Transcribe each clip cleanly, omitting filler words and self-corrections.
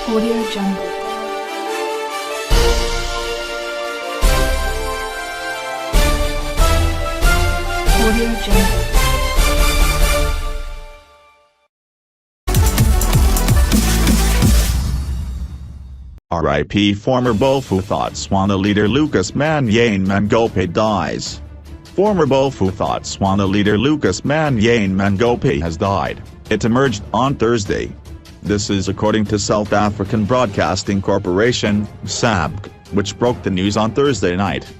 Audio Jungle. Audio Jungle. R.I.P. former Bophuthatswana leader Lucas Manyane Mangope dies. Former Bophuthatswana leader Lucas Manyane Mangope has died, it emerged on Thursday. This is according to South African Broadcasting Corporation, ZIMBABWE, which broke the news on Thursday night.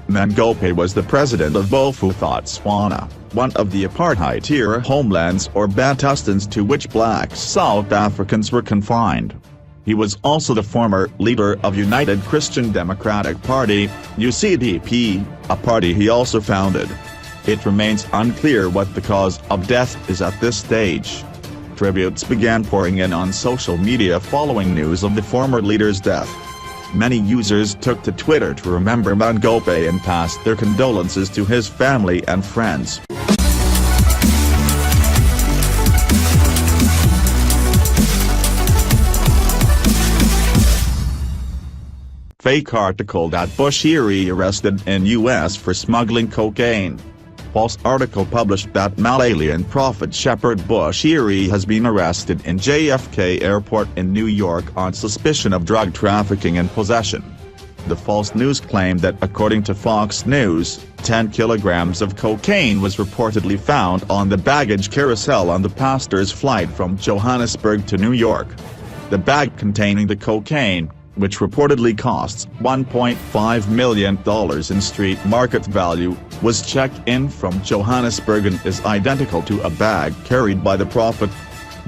Mangope was the president of Bophuthatswana, one of the apartheid-era homelands or Bantustans to which black South Africans were confined. He was also the former leader of United Christian Democratic Party, UCDP, a party he also founded. It remains unclear what the cause of death is at this stage. Tributes began pouring in on social media following news of the former leader's death. Many users took to Twitter to remember Mangope and passed their condolences to his family and friends. Fake article that Bushiri arrested in U.S. for smuggling cocaine. False article published that Malawian prophet Shepherd Bushiri has been arrested in JFK Airport in New York on suspicion of drug trafficking and possession. The false news claimed that according to Fox News, 10 kilograms of cocaine was reportedly found on the baggage carousel on the pastor's flight from Johannesburg to New York. The bag containing the cocaine, which reportedly costs $1.5 million in street market value, was checked in from Johannesburg and is identical to a bag carried by the prophet.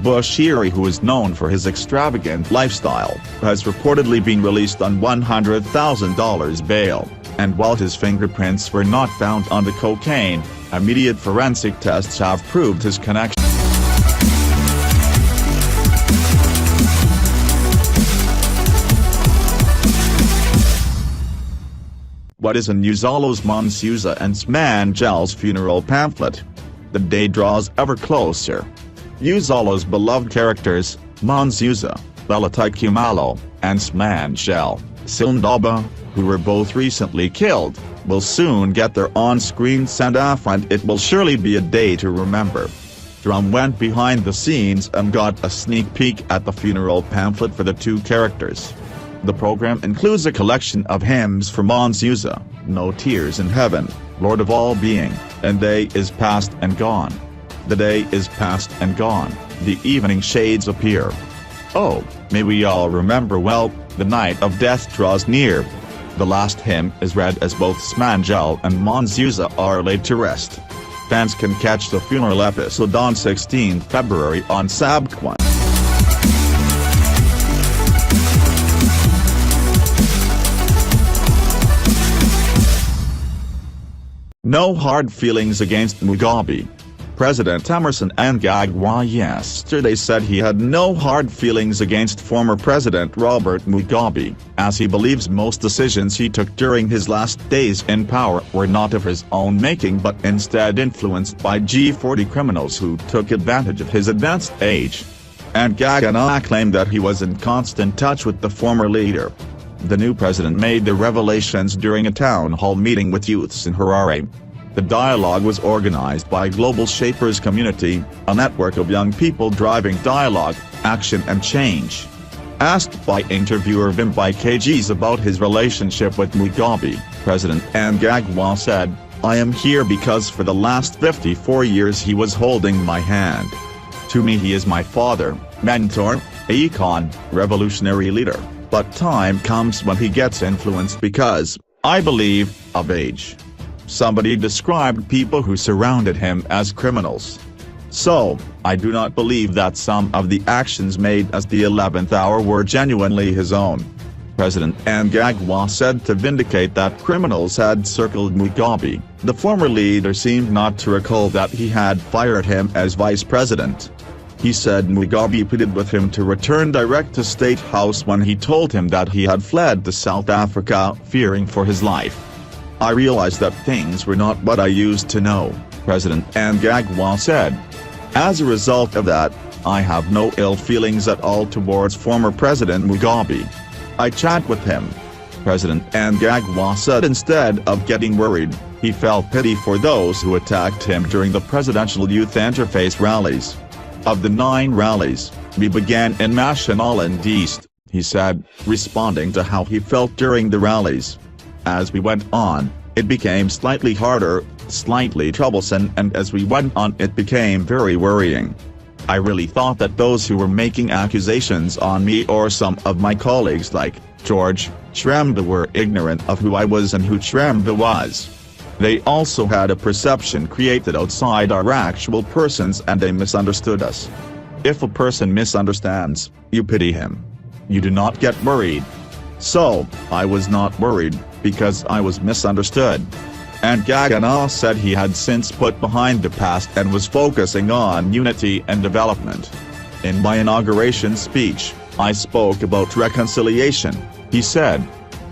Bushiri, who is known for his extravagant lifestyle, has reportedly been released on $100,000 bail, and while his fingerprints were not found on the cocaine, immediate forensic tests have proved his connection. What is in Uzolo's Monsuza and Smangel's funeral pamphlet? The day draws ever closer. Uzolo's beloved characters, Monsuza, Belatakumalo, and Smangel, Sildaba, who were both recently killed, will soon get their on-screen send-off, and it will surely be a day to remember. Drum went behind the scenes and got a sneak peek at the funeral pamphlet for the two characters. The program includes a collection of hymns for Monsuza, No Tears in Heaven, Lord of All Being, and Day is Past and Gone. The day is past and gone, the evening shades appear. Oh, may we all remember well, the night of death draws near. The last hymn is read as both Smangel and Monsuza are laid to rest. Fans can catch the funeral episode on 16 February on ZIMBABWE. No hard feelings against Mugabe. President Emmerson Mnangagwa yesterday said he had no hard feelings against former President Robert Mugabe, as he believes most decisions he took during his last days in power were not of his own making but instead influenced by G40 criminals who took advantage of his advanced age. Mnangagwa claimed that he was in constant touch with the former leader. The new president made the revelations during a town hall meeting with youths in Harare. The dialogue was organized by Global Shapers Community, a network of young people driving dialogue, action and change. Asked by interviewer Vimbai KGs about his relationship with Mugabe, President Mnangagwa said, "I am here because for the last 54 years he was holding my hand. To me he is my father, mentor, icon, revolutionary leader. But time comes when he gets influenced because, I believe, of age." Somebody described people who surrounded him as criminals. So, I do not believe that some of the actions made at the 11th hour were genuinely his own. President Mnangagwa said to vindicate that criminals had circled Mugabe. The former leader seemed not to recall that he had fired him as vice president. He said Mugabe pleaded with him to return direct to State House when he told him that he had fled to South Africa fearing for his life. "I realized that things were not what I used to know," President Mnangagwa said. As a result of that, I have no ill feelings at all towards former President Mugabe. I chat with him. President Mnangagwa said instead of getting worried, he felt pity for those who attacked him during the presidential youth interface rallies. Of the 9 rallies, we began in Mashonaland East, he said, responding to how he felt during the rallies. As we went on, it became slightly harder, slightly troublesome, and as we went on it became very worrying. I really thought that those who were making accusations on me or some of my colleagues like George Tremba were ignorant of who I was and who Tremba was. They also had a perception created outside our actual persons and they misunderstood us. If a person misunderstands, you pity him. You do not get worried. So, I was not worried, because I was misunderstood. Mnangagwa said he had since put behind the past and was focusing on unity and development. In my inauguration speech, I spoke about reconciliation, he said.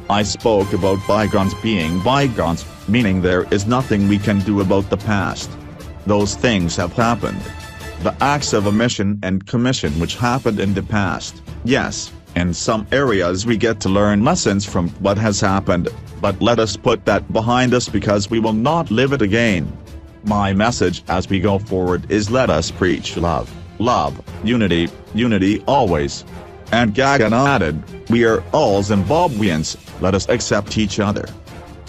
I spoke about bygones being bygones, meaning there is nothing we can do about the past. Those things have happened. The acts of omission and commission which happened in the past, yes, in some areas we get to learn lessons from what has happened, but let us put that behind us because we will not live it again. My message as we go forward is let us preach love, unity, unity always. Mnangagwa added, we are all Zimbabweans, let us accept each other.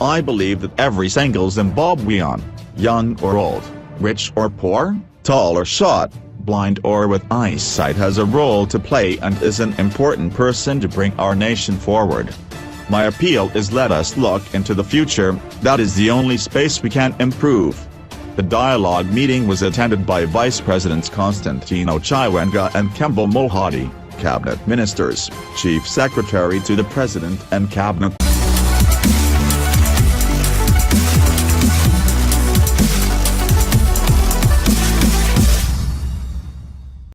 I believe that every single Zimbabwean, young or old, rich or poor, tall or short, blind or with eyesight has a role to play and is an important person to bring our nation forward. My appeal is let us look into the future, that is the only space we can improve. The dialogue meeting was attended by Vice Presidents Constantino Chiwenga and Kembo Mohadi, Cabinet Ministers, Chief Secretary to the President and Cabinet.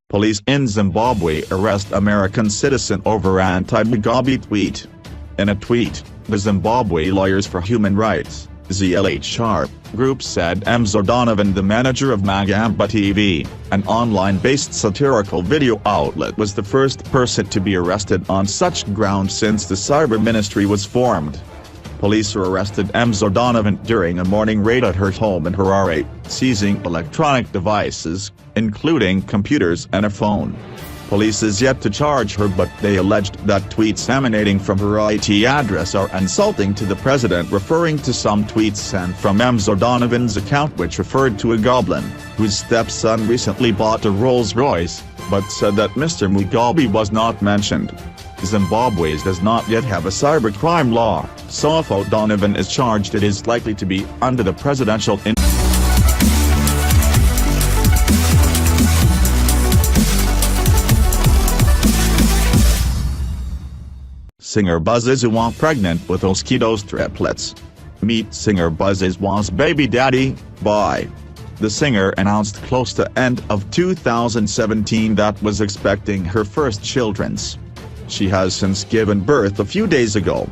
Police in Zimbabwe arrest American citizen over anti-Mugabe tweet. In a tweet, the Zimbabwe Lawyers for Human Rights, ZLHR, group said Mzo Donovan, the manager of Magamba TV, an online-based satirical video outlet, was the first person to be arrested on such grounds since the cyber ministry was formed. Police arrested Mzo Donovan during a morning raid at her home in Harare, seizing electronic devices, including computers and a phone. Police is yet to charge her, but they alleged that tweets emanating from her IT address are insulting to the president, referring to some tweets sent from Mzo Donovan's account which referred to a goblin, whose stepson recently bought a Rolls-Royce, but said that Mr. Mugabe was not mentioned. Zimbabwe does not yet have a cybercrime law, so if O'Donovan is charged it is likely to be under the presidential Singer Buzzizuwa pregnant with Oskido's triplets. Meet singer Buzzizuwa's baby daddy, Bye. The singer announced close to end of 2017 that was expecting her first children's. She has since given birth a few days ago.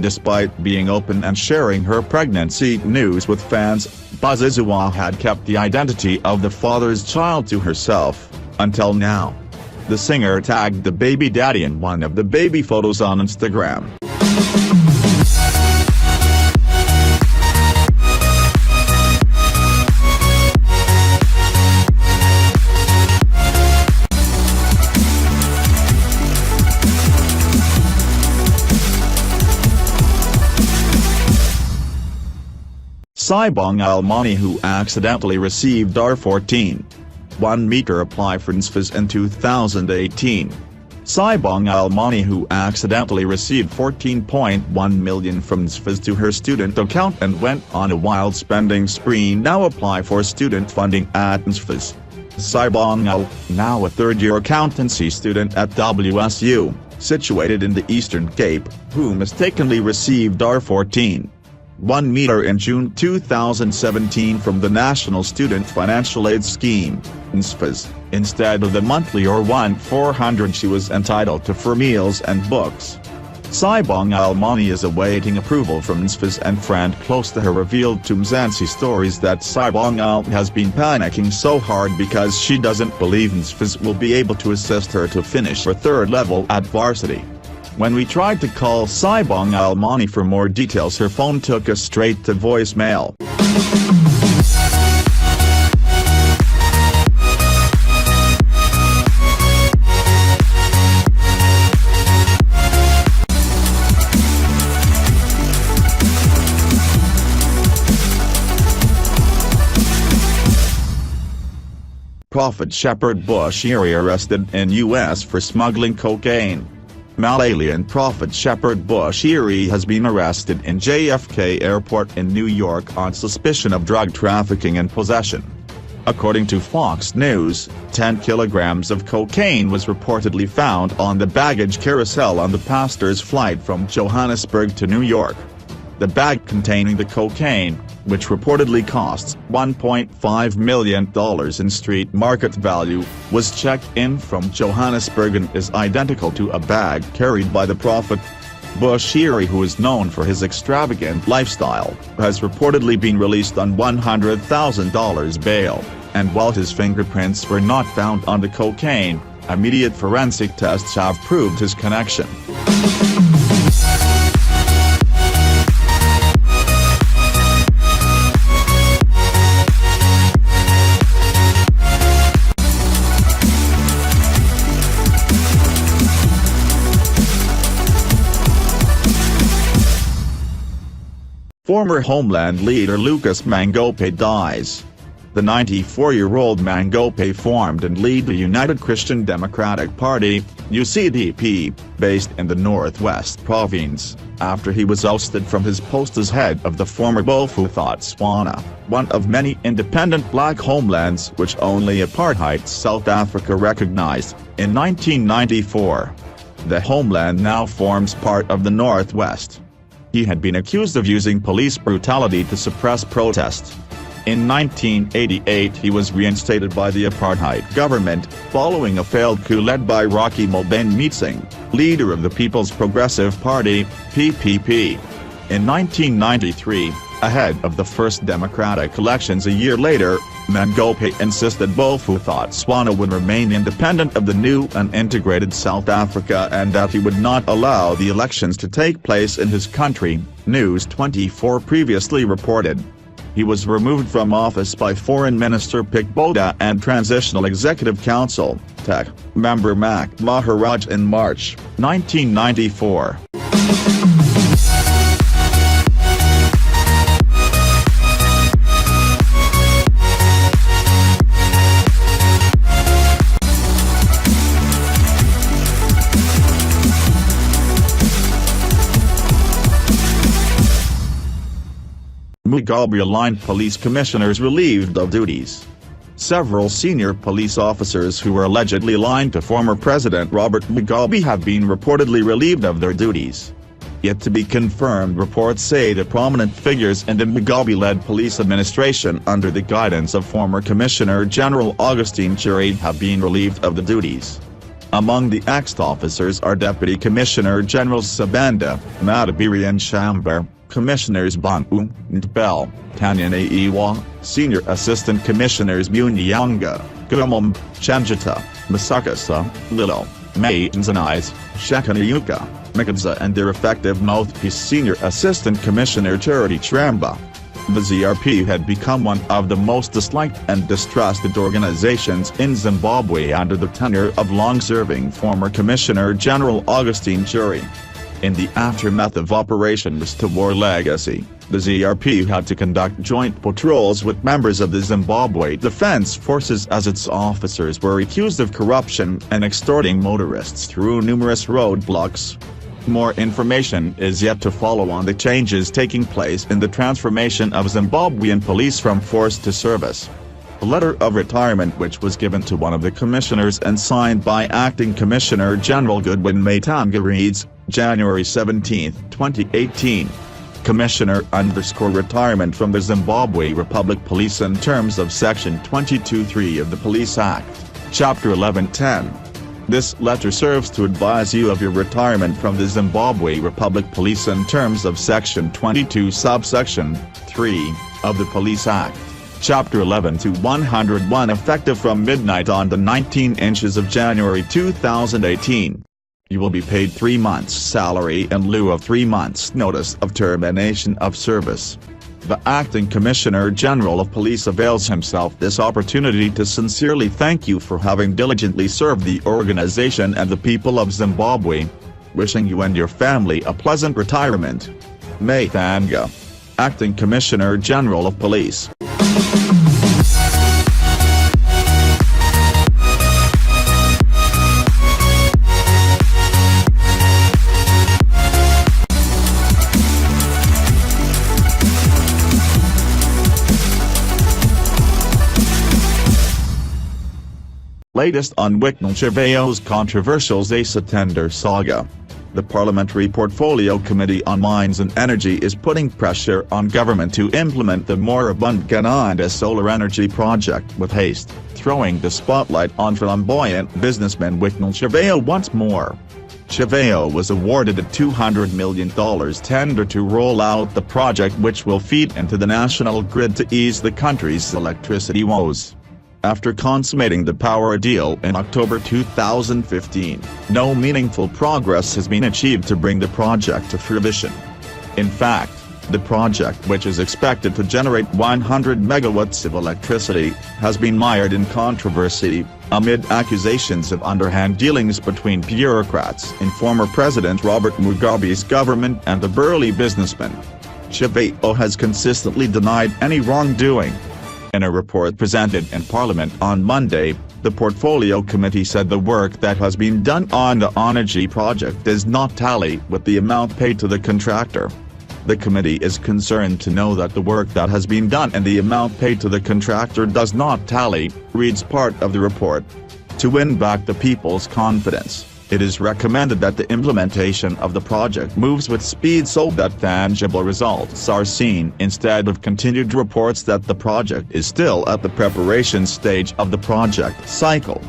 Despite being open and sharing her pregnancy news with fans, Buzzizuwa had kept the identity of the father's child to herself, until now. The singer tagged the baby daddy in one of the baby photos on Instagram. Sibong Almani, who accidentally received R14.1 meter apply for NSFAS in 2018. Sibong Almani, who accidentally received 14.1 million from NSFAS to her student account and went on a wild spending spree, now apply for student funding at NSFAS. Sibong Al, now a third-year accountancy student at WSU, situated in the Eastern Cape, who mistakenly received R14.1 meter in June 2017 from the National Student Financial Aid Scheme, NSFAS, instead of the monthly or 1,400 she was entitled to for meals and books. Sibong Almani is awaiting approval from NSFAS, and friend close to her revealed to Mzansi Stories that Sibong Al has been panicking so hard because she doesn't believe NSFAS will be able to assist her to finish her third level at varsity. When we tried to call Sibong Almani for more details, her phone took us straight to voicemail. Prophet Shepherd Bushiri arrested in U.S. for smuggling cocaine. Malaysian Prophet Shepherd Bushiri has been arrested in JFK Airport in New York on suspicion of drug trafficking and possession. According to Fox News, 10 kilograms of cocaine was reportedly found on the baggage carousel on the pastor's flight from Johannesburg to New York. The bag containing the cocaine, which reportedly costs $1.5 million in street market value, was checked in from Johannesburg and is identical to a bag carried by the prophet. Bushiri, who is known for his extravagant lifestyle, has reportedly been released on $100,000 bail, and while his fingerprints were not found on the cocaine, immediate forensic tests have proved his connection. Former Homeland leader Lucas Mangope dies. The 94-year-old Mangope formed and led the United Christian Democratic Party, UCDP, based in the Northwest Province, after he was ousted from his post as head of the former Botswana, one of many independent black homelands which only apartheid South Africa recognized, in 1994. The homeland now forms part of the Northwest. He had been accused of using police brutality to suppress protest. In 1988 he was reinstated by the apartheid government, following a failed coup led by Rocky Mobane, leader of the People's Progressive Party, PPP. In 1993, ahead of the first democratic elections a year later, Mangope insisted Botswana would remain independent of the new and integrated South Africa and that he would not allow the elections to take place in his country, News 24 previously reported. He was removed from office by Foreign Minister Pick Boda and Transitional Executive Council (TEC) member Mac Maharaj in March 1994. Mugabe-aligned police commissioners relieved of duties. Several senior police officers who were allegedly aligned to former President Robert Mugabe have been reportedly relieved of their duties. Yet to be confirmed reports say the prominent figures in the Mugabe-led police administration under the guidance of former Commissioner General Augustine Chiri have been relieved of the duties. Among the ex-officers are Deputy Commissioner Generals Sabanda, Madabiri and Shambar, Commissioners Bantu, Ntbel, Tanyane Iwa, Senior Assistant Commissioners Munyanga, Gumum, Chanjata, Masakasa, Lilo, May Nzanais, Shekanayuka, Mikadza and their effective mouthpiece Senior Assistant Commissioner Charity Tramba. The ZRP had become one of the most disliked and distrusted organizations in Zimbabwe under the tenure of long-serving former Commissioner General Augustine Chiri. In the aftermath of Operation Restore War Legacy, the ZRP had to conduct joint patrols with members of the Zimbabwe Defense Forces as its officers were accused of corruption and extorting motorists through numerous roadblocks. More information is yet to follow on the changes taking place in the transformation of Zimbabwean police from force to service. A letter of retirement which was given to one of the commissioners and signed by Acting Commissioner General Goodwin Matanga reads, January 17, 2018. Commissioner_retirement from the Zimbabwe Republic Police in terms of Section 22(3) of the Police Act, Chapter 1110. This letter serves to advise you of your retirement from the Zimbabwe Republic Police in terms of Section 22 subsection 3 of the Police Act, Chapter 11 to 101, effective from midnight on the 19 inches of January 2018. You will be paid 3 months' salary in lieu of 3 months' notice of termination of service. The Acting Commissioner General of Police avails himself this opportunity to sincerely thank you for having diligently served the organization and the people of Zimbabwe. Wishing you and your family a pleasant retirement. Mathanga, Acting Commissioner General of Police. Latest on Wicknell-Chiveo's controversial ZISA tender saga. The Parliamentary Portfolio Committee on Mines and Energy is putting pressure on government to implement the moribund Gananda solar energy project with haste, throwing the spotlight on flamboyant businessman Wicknell-Chiveo once more. Chiveo was awarded a $200 million tender to roll out the project, which will feed into the national grid to ease the country's electricity woes. After consummating the power deal in October 2015, no meaningful progress has been achieved to bring the project to fruition. In fact, the project, which is expected to generate 100 megawatts of electricity, has been mired in controversy, amid accusations of underhand dealings between bureaucrats in former President Robert Mugabe's government and the burly businessman. Chiveo has consistently denied any wrongdoing. In a report presented in Parliament on Monday, the Portfolio Committee said the work that has been done on the energy project does not tally with the amount paid to the contractor. The committee is concerned to know that the work that has been done and the amount paid to the contractor does not tally, reads part of the report. To win back the people's confidence, it is recommended that the implementation of the project moves with speed so that tangible results are seen, instead of continued reports that the project is still at the preparation stage of the project cycle.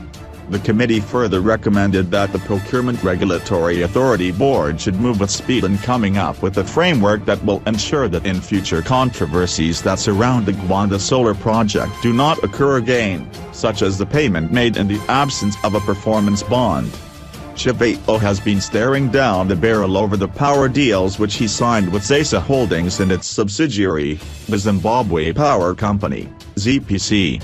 The committee further recommended that the Procurement Regulatory Authority Board should move with speed in coming up with a framework that will ensure that in future controversies that surround the Gwanda solar project do not occur again, such as the payment made in the absence of a performance bond. Chiveo has been staring down the barrel over the power deals which he signed with ZISA Holdings and its subsidiary, the Zimbabwe Power Company, ZPC.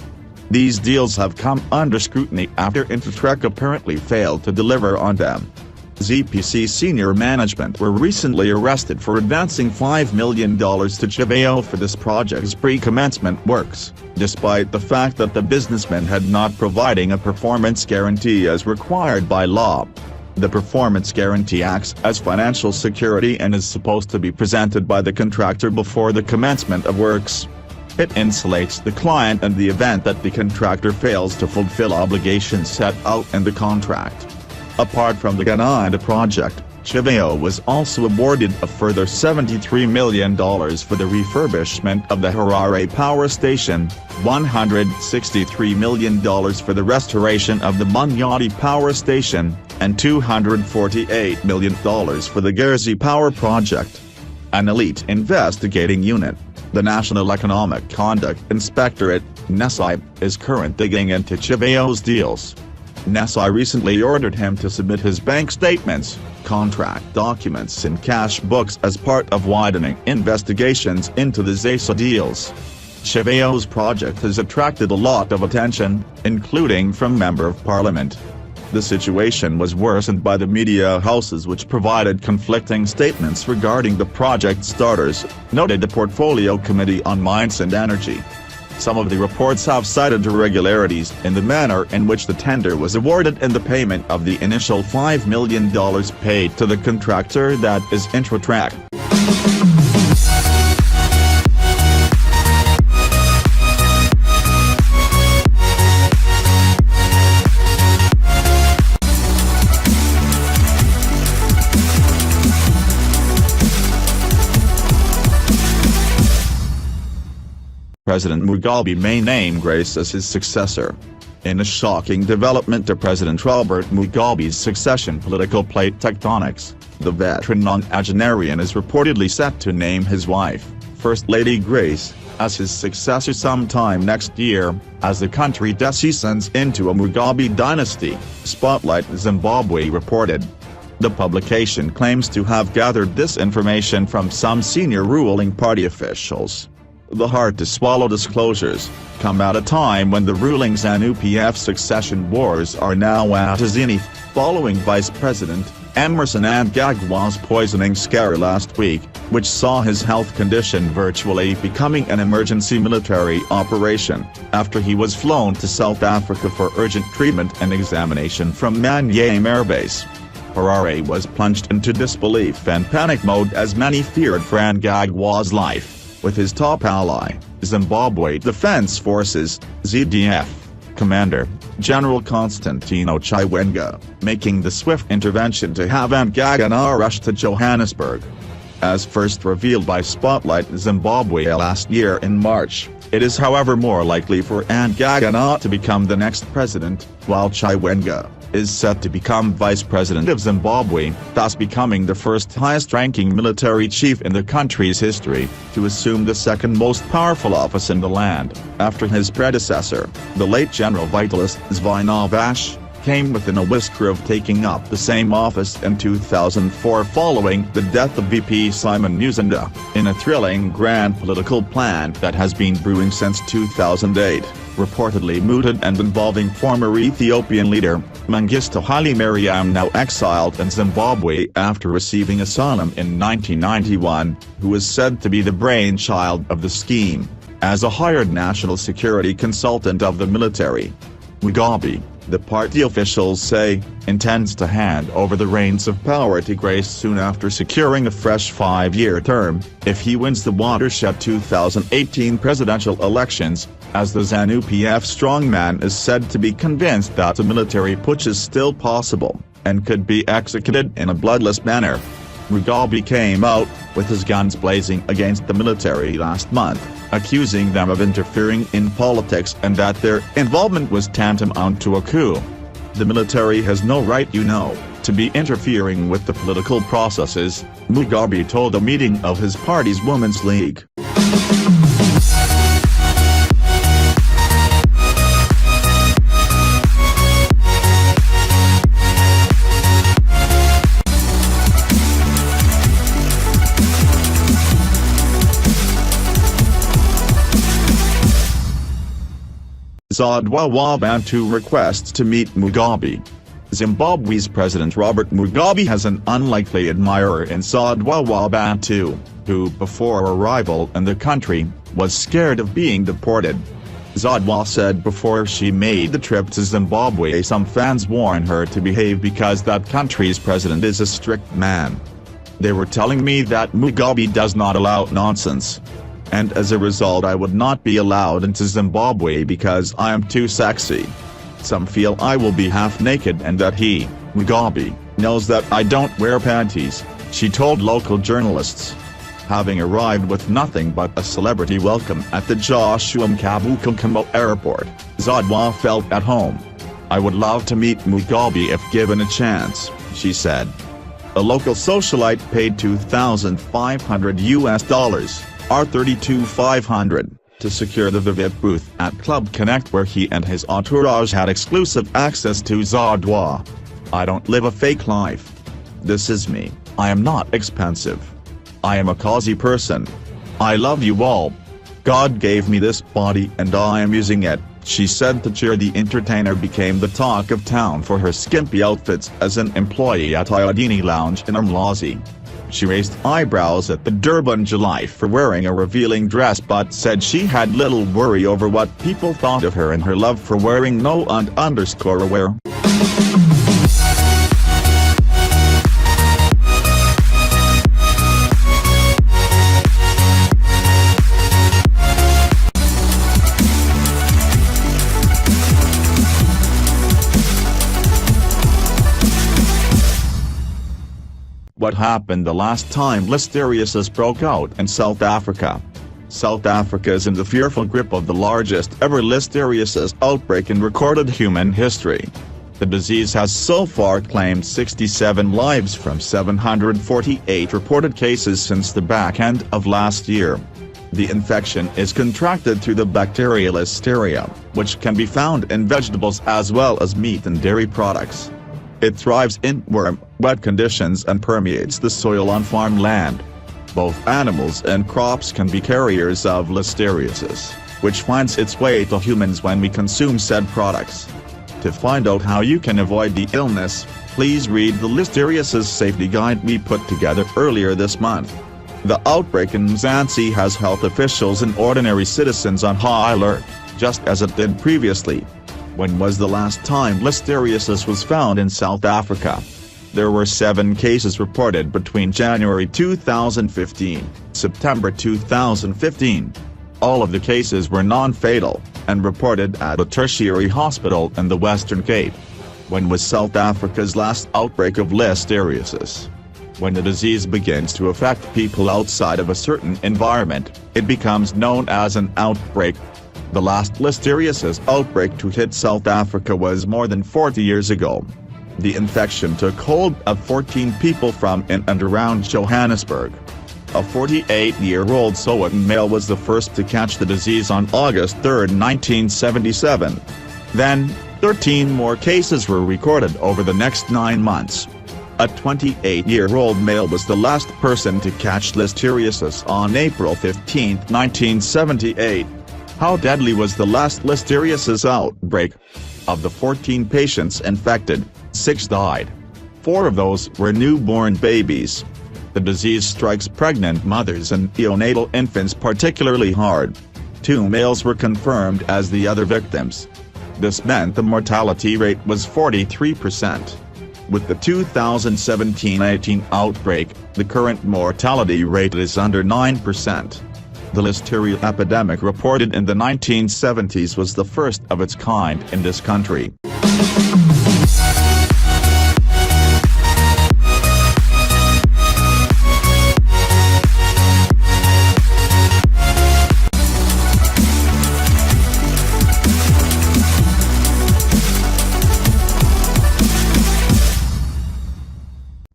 These deals have come under scrutiny after Intertrek apparently failed to deliver on them. ZPC senior management were recently arrested for advancing $5 million to Chiveo for this project's pre-commencement works, despite the fact that the businessman had not providing a performance guarantee as required by law. The performance guarantee acts as financial security and is supposed to be presented by the contractor before the commencement of works. It insulates the client in the event that the contractor fails to fulfill obligations set out in the contract. Apart from the Gananda project, Chiveo was also awarded a further $73 million for the refurbishment of the Harare Power Station, $163 million for the restoration of the Munyati Power Station, and $248 million for the Gerzi Power Project. An elite investigating unit, the National Economic Conduct Inspectorate, NESI, is currently digging into Chiveo's deals. NESI recently ordered him to submit his bank statements, contract documents and cash books as part of widening investigations into the ZISA deals. Chiveo's project has attracted a lot of attention, including from Member of Parliament. The situation was worsened by the media houses which provided conflicting statements regarding the project starters, noted the Portfolio Committee on Mines and Energy. Some of the reports have cited irregularities in the manner in which the tender was awarded and the payment of the initial $5 million paid to the contractor, that is Intertrek. President Mugabe may name Grace as his successor. In a shocking development to President Robert Mugabe's succession political plate tectonics, the veteran nonagenarian is reportedly set to name his wife, First Lady Grace, as his successor sometime next year, as the country descends into a Mugabe dynasty, Spotlight Zimbabwe reported. The publication claims to have gathered this information from some senior ruling party officials. The hard-to-swallow disclosures come at a time when the ruling ZANU-PF succession wars are now at a zenith, following Vice President Emmerson Mnangagwa's poisoning scare last week, which saw his health condition virtually becoming an emergency military operation, after he was flown to South Africa for urgent treatment and examination from Manyame Air Base. Harare was plunged into disbelief and panic mode as many feared for Mnangagwa's life, with his top ally, Zimbabwe Defense Forces, ZDF, Commander, General Constantino Chiwenga, making the swift intervention to have Mnangagwa rushed to Johannesburg. As first revealed by Spotlight Zimbabwe last year in March, it is however more likely for Mnangagwa to become the next president, while Chiwenga is set to become vice president of Zimbabwe, thus becoming the first highest-ranking military chief in the country's history to assume the second most powerful office in the land, after his predecessor, the late General Vitalist Zvinavash, came within a whisker of taking up the same office in 2004 following the death of VP Simon Musonda, in a thrilling grand political plan that has been brewing since 2008, reportedly mooted and involving former Ethiopian leader, Mengistu Haile Mariam, now exiled in Zimbabwe after receiving asylum in 1991, who is said to be the brainchild of the scheme, as a hired national security consultant of the military. Mugabe, the party officials say, intends to hand over the reins of power to Grace soon after securing a fresh 5-year term, if he wins the watershed 2018 presidential elections, as the ZANU-PF strongman is said to be convinced that a military putsch is still possible, and could be executed in a bloodless manner. Mugabe came out, with his guns blazing against the military last month, accusing them of interfering in politics and that their involvement was tantamount to a coup. The military has no right, to be interfering with the political processes, Mugabe told a meeting of his party's Women's League. Zodwa Bantu requests to meet Mugabe. Zimbabwe's President Robert Mugabe has an unlikely admirer in Zodwa Bantu, who before arrival in the country, was scared of being deported. Zodwa said before she made the trip to Zimbabwe some fans warn her to behave because that country's president is a strict man. They were telling me that Mugabe does not allow nonsense. And as a result I would not be allowed into Zimbabwe because I am too sexy. Some feel I will be half naked and that he, Mugabe, knows that I don't wear panties, she told local journalists. Having arrived with nothing but a celebrity welcome at the Joshua Mkabukunkamo airport, Zodwa felt at home. I would love to meet Mugabe if given a chance, she said. A local socialite paid $2,500 or $32,500, to secure the VIP booth at Club Connect where he and his entourage had exclusive access to Zodwa. I don't live a fake life. This is me, I am not expensive. I am a cozy person. I love you all. God gave me this body and I am using it, she said to cheer. The entertainer became the talk of town for her skimpy outfits as an employee at Iodini Lounge in Umlazi. She raised eyebrows at the Durban July for wearing a revealing dress but said she had little worry over what people thought of her and her love for wearing no underscore wear. What happened the last time listeriosis broke out in South Africa? South Africa is in the fearful grip of the largest ever listeriosis outbreak in recorded human history. The disease has so far claimed 67 lives from 748 reported cases since the back end of last year. The infection is contracted through the bacterial Listeria, which can be found in vegetables as well as meat and dairy products. It thrives in warm, wet conditions and permeates the soil on farmland. Both animals and crops can be carriers of listeriosis, which finds its way to humans when we consume said products. To find out how you can avoid the illness, please read the Listeriosis Safety Guide we put together earlier this month. The outbreak in Mzansi has health officials and ordinary citizens on high alert, just as it did previously. When was the last time listeriosis was found in South Africa? There were 7 cases reported between January 2015, September 2015. All of the cases were non-fatal, and reported at a tertiary hospital in the Western Cape. When was South Africa's last outbreak of listeriosis? When the disease begins to affect people outside of a certain environment, it becomes known as an outbreak. The last listeriosis outbreak to hit South Africa was more than 40 years ago. The infection took hold of 14 people from in and around Johannesburg. A 48-year-old Sowetan male was the first to catch the disease on August 3, 1977. Then, 13 more cases were recorded over the next 9 months. A 28-year-old male was the last person to catch listeriosis on April 15, 1978. How deadly was the last listeriosis outbreak? Of the 14 patients infected, 6 died. 4 of those were newborn babies. The disease strikes pregnant mothers and neonatal infants particularly hard. 2 males were confirmed as the other victims. This meant the mortality rate was 43%. With the 2017-18 outbreak, the current mortality rate is under 9%. The listeria epidemic reported in the 1970s was the first of its kind in this country.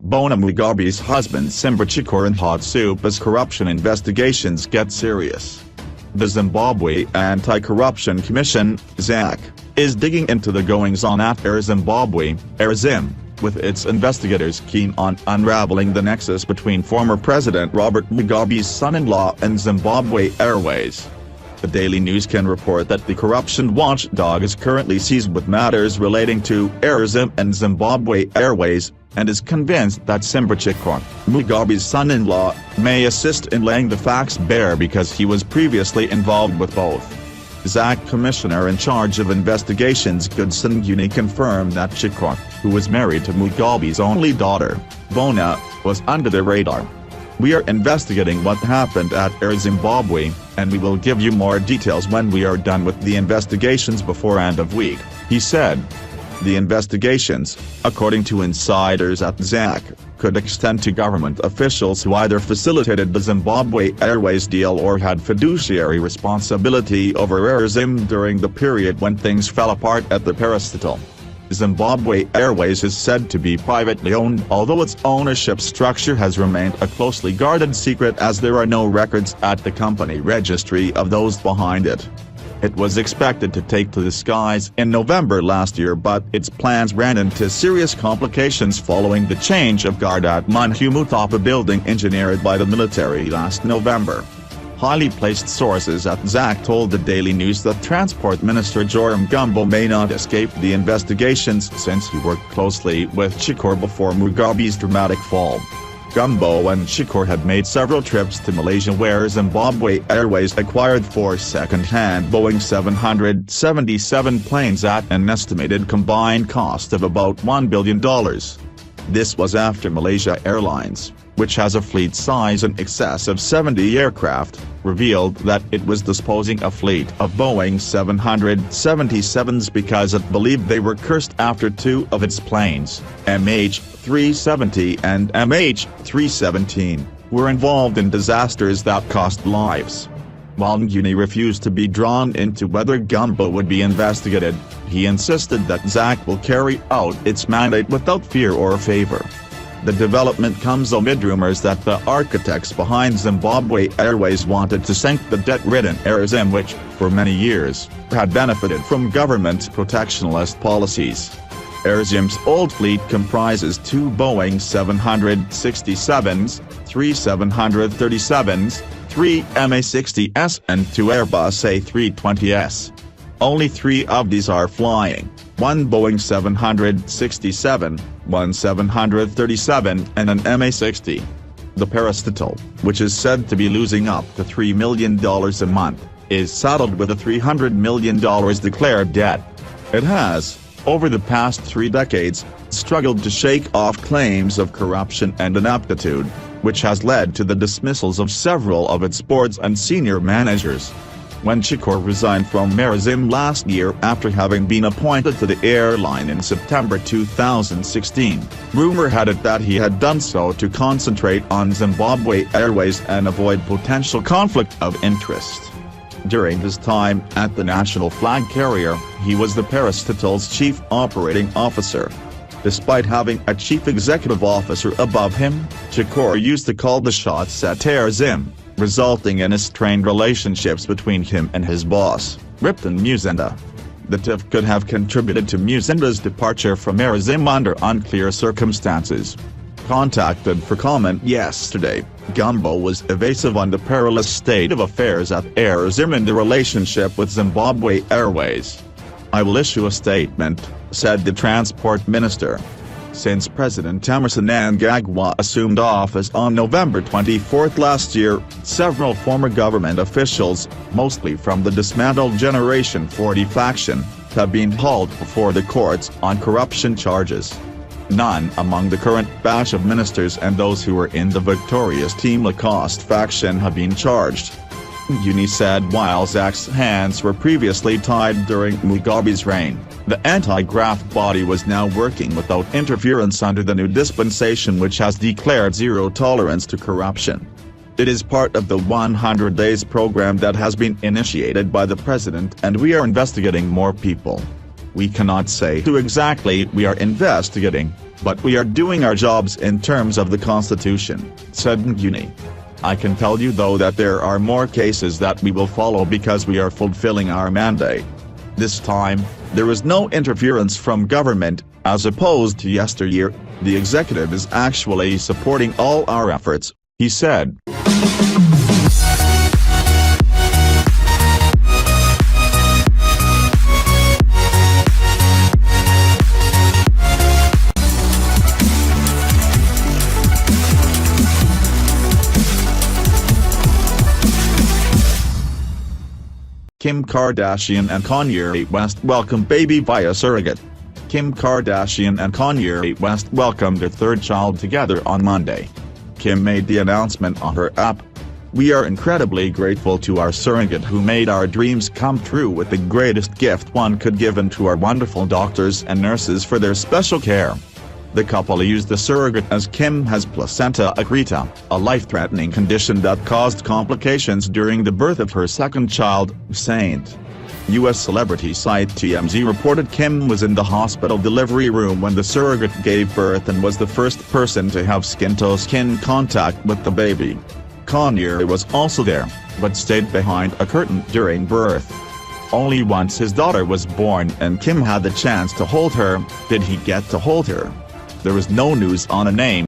Bona Mugabe's husband Simba in hot soup as corruption investigations get serious. The Zimbabwe Anti-Corruption Commission, ZAC, is digging into the goings-on at Air Zimbabwe, ZIM, with its investigators keen on unraveling the nexus between former President Robert Mugabe's son-in-law and Zimbabwe Airways. The Daily News can report that the corruption watchdog is currently seized with matters relating to ZIM and Zimbabwe Airways, and is convinced that Simba, Mugabe's son-in-law, may assist in laying the facts bare because he was previously involved with both. ZAC Commissioner in charge of investigations Goodson Guni confirmed that Chikor, who was married to Mugabe's only daughter, Bona, was under the radar. "We are investigating what happened at Air Zimbabwe, and we will give you more details when we are done with the investigations before end of week," he said. The investigations, according to insiders at ZAC, could extend to government officials who either facilitated the Zimbabwe Airways deal or had fiduciary responsibility over AirZim during the period when things fell apart at the parastatal. Zimbabwe Airways is said to be privately owned, although its ownership structure has remained a closely guarded secret as there are no records at the company registry of those behind it. It was expected to take to the skies in November last year, but its plans ran into serious complications following the change of guard at Manhumutapa building engineered by the military last November. Highly placed sources at ZAC told the Daily News that Transport Minister Joram Gumbo may not escape the investigations since he worked closely with Chikor before Mugabe's dramatic fall. Gumbo and Chikor had made several trips to Malaysia where Zimbabwe Airways acquired 4 second-hand Boeing 777 planes at an estimated combined cost of about $1 billion. This was after Malaysia Airlines, which has a fleet size in excess of 70 aircraft, revealed that it was disposing a fleet of Boeing 777s because it believed they were cursed after 2 of its planes, MH370 and MH317, were involved in disasters that cost lives. While Nguni refused to be drawn into whether Gumbo would be investigated, he insisted that ZAC will carry out its mandate without fear or favor. The development comes amid rumors that the architects behind Zimbabwe Airways wanted to sink the debt-ridden Air Zim, which, for many years, had benefited from government's protectionist policies. Air Zim's old fleet comprises 2 Boeing 767s, 3 737s, 3 MA-60s and 2 Airbus A320s. Only 3 of these are flying, 1 Boeing 767, 1 737 and an MA-60. The parastatal, which is said to be losing up to $3 million a month, is saddled with a $300 million declared debt. It has, over the past 3 decades, struggled to shake off claims of corruption and ineptitude, which has led to the dismissals of several of its boards and senior managers. When Chikor resigned from Air Zim last year after having been appointed to the airline in September 2016, rumor had it that he had done so to concentrate on Zimbabwe Airways and avoid potential conflict of interest. During his time at the national flag carrier, he was the parastatal's chief operating officer. Despite having a chief executive officer above him, Chikor used to call the shots at Air Zim, resulting in strained relationships between him and his boss, Ripton Muzinda. The tiff could have contributed to Muzinda's departure from Air Zim under unclear circumstances. Contacted for comment yesterday, Gumbo was evasive on the perilous state of affairs at Air Zim and the relationship with Zimbabwe Airways. "I will issue a statement," said the transport minister. Since President Emmerson Mnangagwa assumed office on November 24 last year, several former government officials, mostly from the dismantled Generation 40 faction, have been hauled before the courts on corruption charges. None among the current batch of ministers and those who were in the victorious Team Lacoste faction have been charged. Nguni said while ZAC's hands were previously tied during Mugabe's reign, the anti-graft body was now working without interference under the new dispensation, which has declared zero tolerance to corruption. It is part of the 100 Days program that has been initiated by the president, and we are investigating more people. We cannot say who exactly we are investigating, but we are doing our jobs in terms of the Constitution, said Nguni. "I can tell you though that there are more cases that we will follow because we are fulfilling our mandate. This time, there is no interference from government, as opposed to yesteryear. The executive is actually supporting all our efforts," he said. Kim Kardashian and Kanye West welcome baby via surrogate. Kim Kardashian and Kanye West welcomed their third child together on Monday. Kim made the announcement on her app. "We are incredibly grateful to our surrogate who made our dreams come true with the greatest gift one could give, and to our wonderful doctors and nurses for their special care." The couple used the surrogate as Kim has placenta accreta, a life-threatening condition that caused complications during the birth of her second child, Saint. U.S. celebrity site TMZ reported Kim was in the hospital delivery room when the surrogate gave birth and was the first person to have skin-to-skin contact with the baby. Kanye was also there, but stayed behind a curtain during birth. Only once his daughter was born and Kim had the chance to hold her, did he get to hold her. There is no news on a name.